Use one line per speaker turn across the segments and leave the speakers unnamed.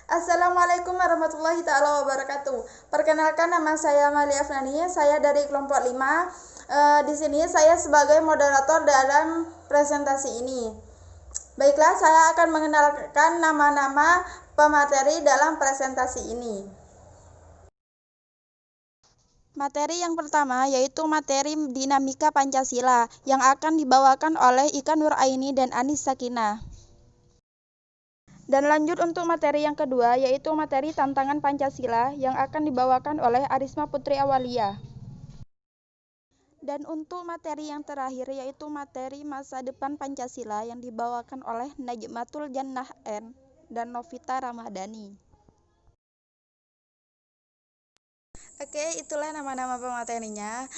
Assalamualaikum warahmatullahi taala wabarakatuh. Perkenalkan, nama saya Malia Afnani, saya dari kelompok 5. Di sini saya sebagai moderator dalam presentasi ini. Baiklah, saya akan mengenalkan nama-nama pemateri dalam presentasi ini. Materi yang pertama yaitu materi dinamika Pancasila yang akan dibawakan oleh Ika Nuraini dan Anis Sakinah. Dan lanjut untuk materi yang kedua yaitu materi tantangan Pancasila yang akan dibawakan oleh Arisma Putri Awalia. Dan untuk materi yang terakhir yaitu materi masa depan Pancasila yang dibawakan oleh Najmatul Jannah N dan Novita Ramadhani. Oke, itulah nama-nama pematerinya.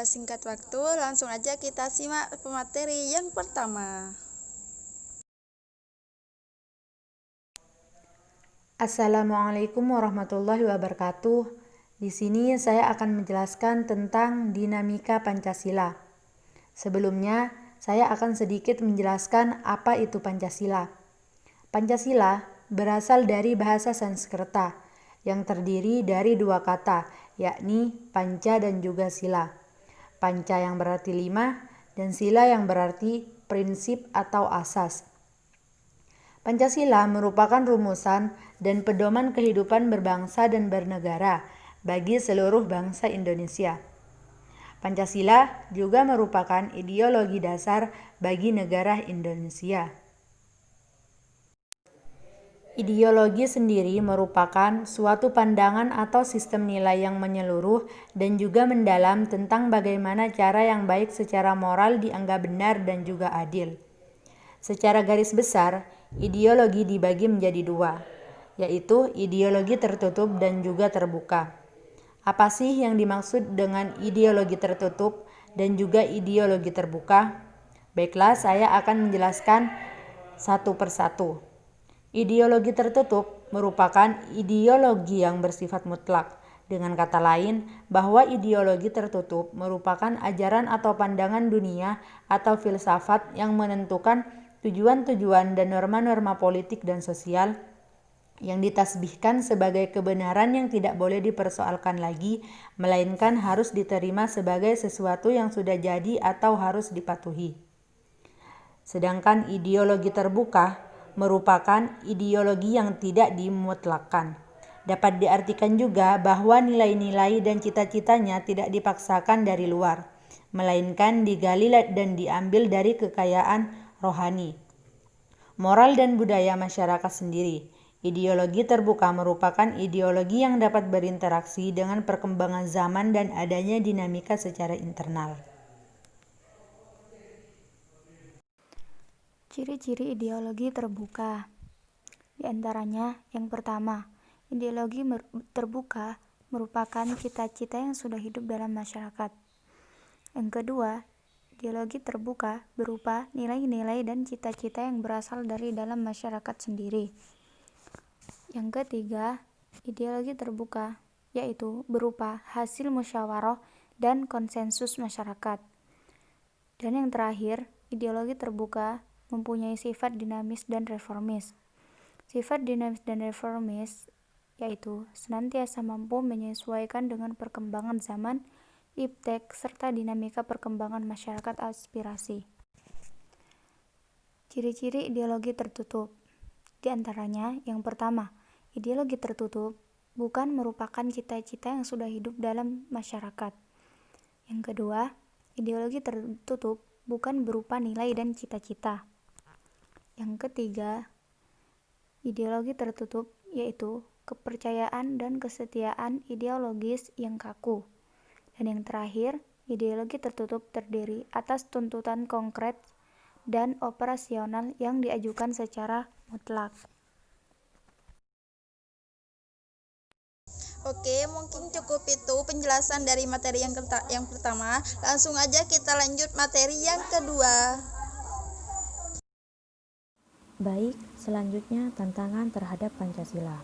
Singkat waktu, langsung aja kita simak pemateri yang pertama.
Assalamualaikum warahmatullahi wabarakatuh. Di sini saya akan menjelaskan tentang dinamika Pancasila. Sebelumnya, saya akan sedikit menjelaskan apa itu Pancasila. Pancasila berasal dari bahasa Sanskerta yang terdiri dari dua kata, yakni panca dan juga sila. Panca yang berarti 5 dan sila yang berarti prinsip atau asas. Pancasila merupakan rumusan dan pedoman kehidupan berbangsa dan bernegara bagi seluruh bangsa Indonesia. Pancasila juga merupakan ideologi dasar bagi negara Indonesia. Ideologi sendiri merupakan suatu pandangan atau sistem nilai yang menyeluruh dan juga mendalam tentang bagaimana cara yang baik secara moral dianggap benar dan juga adil. Secara garis besar, ideologi dibagi menjadi dua, yaitu ideologi tertutup dan juga terbuka. Apa sih yang dimaksud dengan ideologi tertutup dan juga ideologi terbuka? Baiklah, saya akan menjelaskan satu persatu. Ideologi tertutup merupakan ideologi yang bersifat mutlak. Dengan kata lain, bahwa ideologi tertutup merupakan ajaran atau pandangan dunia atau filsafat yang menentukan tujuan-tujuan dan norma-norma politik dan sosial yang ditasbihkan sebagai kebenaran yang tidak boleh dipersoalkan lagi, melainkan harus diterima sebagai sesuatu yang sudah jadi atau harus dipatuhi. Sedangkan ideologi terbuka merupakan ideologi yang tidak dimutlakkan. Dapat diartikan juga bahwa nilai-nilai dan cita-citanya tidak dipaksakan dari luar, melainkan digali dan diambil dari kekayaan rohani, moral dan budaya masyarakat sendiri. Ideologi terbuka merupakan ideologi yang dapat berinteraksi dengan perkembangan zaman dan adanya dinamika secara internal.
Ciri-ciri ideologi terbuka. Di antaranya, yang pertama, ideologi terbuka merupakan cita-cita yang sudah hidup dalam masyarakat. Yang kedua, ideologi terbuka berupa nilai-nilai dan cita-cita yang berasal dari dalam masyarakat sendiri. Yang ketiga, ideologi terbuka yaitu berupa hasil musyawarah dan konsensus masyarakat. Dan yang terakhir, ideologi terbuka mempunyai sifat dinamis dan reformis. Sifat dinamis dan reformis yaitu senantiasa mampu menyesuaikan dengan perkembangan zaman, iptek, serta dinamika perkembangan masyarakat aspirasi. Ciri-ciri ideologi tertutup. Di antaranya, yang pertama, ideologi tertutup bukan merupakan cita-cita yang sudah hidup dalam masyarakat. Yang kedua, ideologi tertutup bukan berupa nilai dan cita-cita. Yang ketiga, ideologi tertutup yaitu kepercayaan dan kesetiaan ideologis yang kaku. Dan yang terakhir, ideologi tertutup terdiri atas tuntutan konkret dan operasional yang diajukan secara mutlak.
Oke, mungkin cukup itu penjelasan dari materi yang pertama. Langsung aja kita lanjut materi yang kedua.
Baik, selanjutnya tantangan terhadap Pancasila.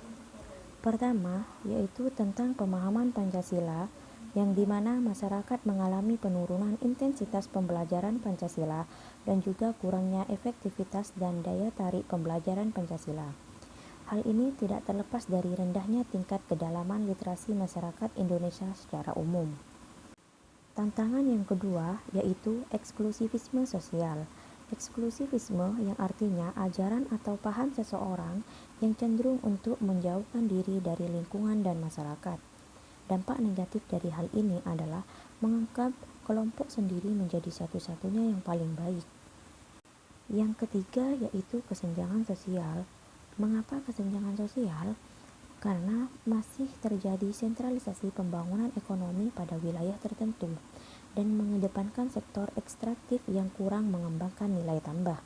Pertama, yaitu tentang pemahaman Pancasila, yang dimana masyarakat mengalami penurunan intensitas pembelajaran Pancasila dan juga kurangnya efektivitas dan daya tarik pembelajaran Pancasila. Hal ini tidak terlepas dari rendahnya tingkat kedalaman literasi masyarakat Indonesia secara umum. Tantangan yang kedua yaitu eksklusivisme sosial. Eksklusivisme yang artinya ajaran atau paham seseorang yang cenderung untuk menjauhkan diri dari lingkungan dan masyarakat. Dampak negatif dari hal ini adalah menganggap kelompok sendiri menjadi satu-satunya yang paling baik. Yang ketiga yaitu kesenjangan sosial. Mengapa kesenjangan sosial? Karena masih terjadi sentralisasi pembangunan ekonomi pada wilayah tertentu dan mengedepankan sektor ekstraktif yang kurang mengembangkan nilai tambah.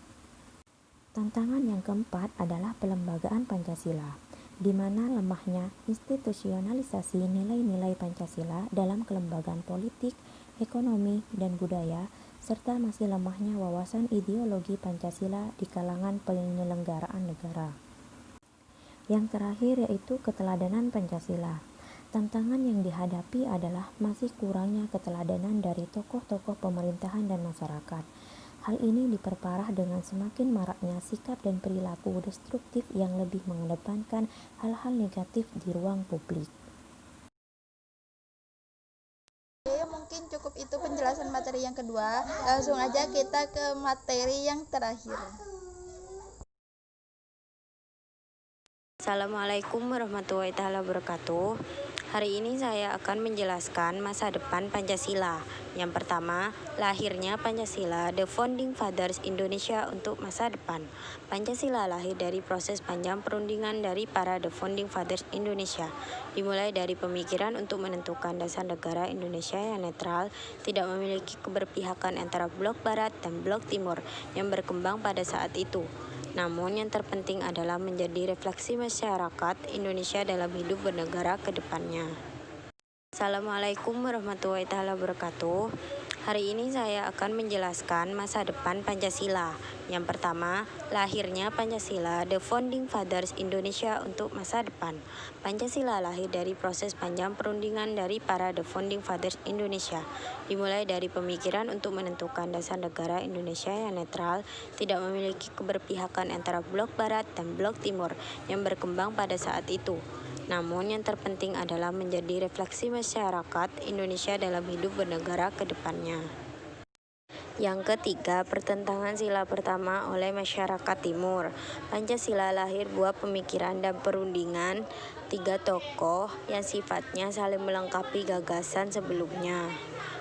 Tantangan yang keempat adalah pelembagaan Pancasila, di mana lemahnya institusionalisasi nilai-nilai Pancasila dalam kelembagaan politik, ekonomi, dan budaya, serta masih lemahnya wawasan ideologi Pancasila di kalangan penyelenggaraan negara. Yang terakhir yaitu keteladanan Pancasila. Tantangan yang dihadapi adalah masih kurangnya keteladanan dari tokoh-tokoh pemerintahan dan masyarakat. Hal ini diperparah dengan semakin maraknya sikap dan perilaku destruktif yang lebih mengedepankan hal-hal negatif di ruang publik.
Oke, mungkin cukup itu penjelasan materi yang kedua. Langsung aja kita ke materi yang terakhir.
Assalamualaikum warahmatullahi wabarakatuh. Hari ini saya akan menjelaskan masa depan Pancasila. Yang pertama, lahirnya Pancasila, The Founding Fathers Indonesia untuk masa depan. Pancasila lahir dari proses panjang perundingan dari para The Founding Fathers Indonesia. Dimulai dari pemikiran untuk menentukan dasar negara Indonesia yang netral, tidak memiliki keberpihakan antara blok barat dan blok timur yang berkembang pada saat itu. Namun yang terpenting adalah menjadi refleksi masyarakat Indonesia dalam hidup bernegara ke depannya. Assalamualaikum warahmatullahi wabarakatuh. Hari ini saya akan menjelaskan masa depan Pancasila. Yang pertama, lahirnya Pancasila, The Founding Fathers Indonesia untuk masa depan. Pancasila lahir dari proses panjang perundingan dari para The Founding Fathers Indonesia. Dimulai dari pemikiran untuk menentukan dasar negara Indonesia yang netral, tidak memiliki keberpihakan antara blok barat dan blok timur yang berkembang pada saat itu. Namun yang terpenting adalah menjadi refleksi masyarakat Indonesia dalam hidup bernegara ke depannya. Yang ketiga, pertentangan sila pertama oleh masyarakat timur. Pancasila lahir buah pemikiran dan perundingan tiga tokoh yang sifatnya saling melengkapi gagasan sebelumnya.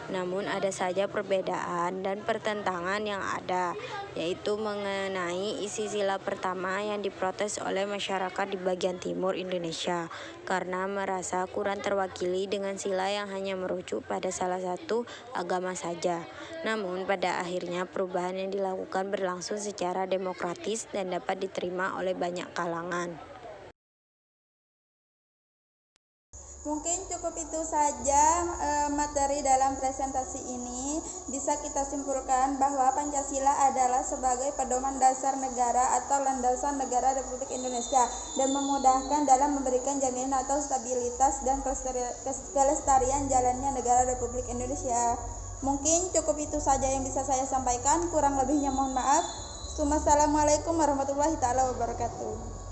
Namun ada saja perbedaan dan pertentangan yang ada, yaitu mengenai isi sila pertama yang diprotes oleh masyarakat di bagian timur Indonesia karena merasa kurang terwakili dengan sila yang hanya merujuk pada salah satu agama saja. Namun pada akhirnya perubahan yang dilakukan berlangsung secara demokratis dan dapat diterima oleh banyak kalangan.
Mungkin cukup itu saja materi dalam presentasi ini. Bisa kita simpulkan bahwa Pancasila adalah sebagai pedoman dasar negara atau landasan negara Republik Indonesia dan memudahkan dalam memberikan jaminan atau stabilitas dan kelestarian jalannya negara Republik Indonesia. Mungkin cukup itu saja yang bisa saya sampaikan. Kurang lebihnya mohon maaf. Wassalamualaikum warahmatullahi wabarakatuh.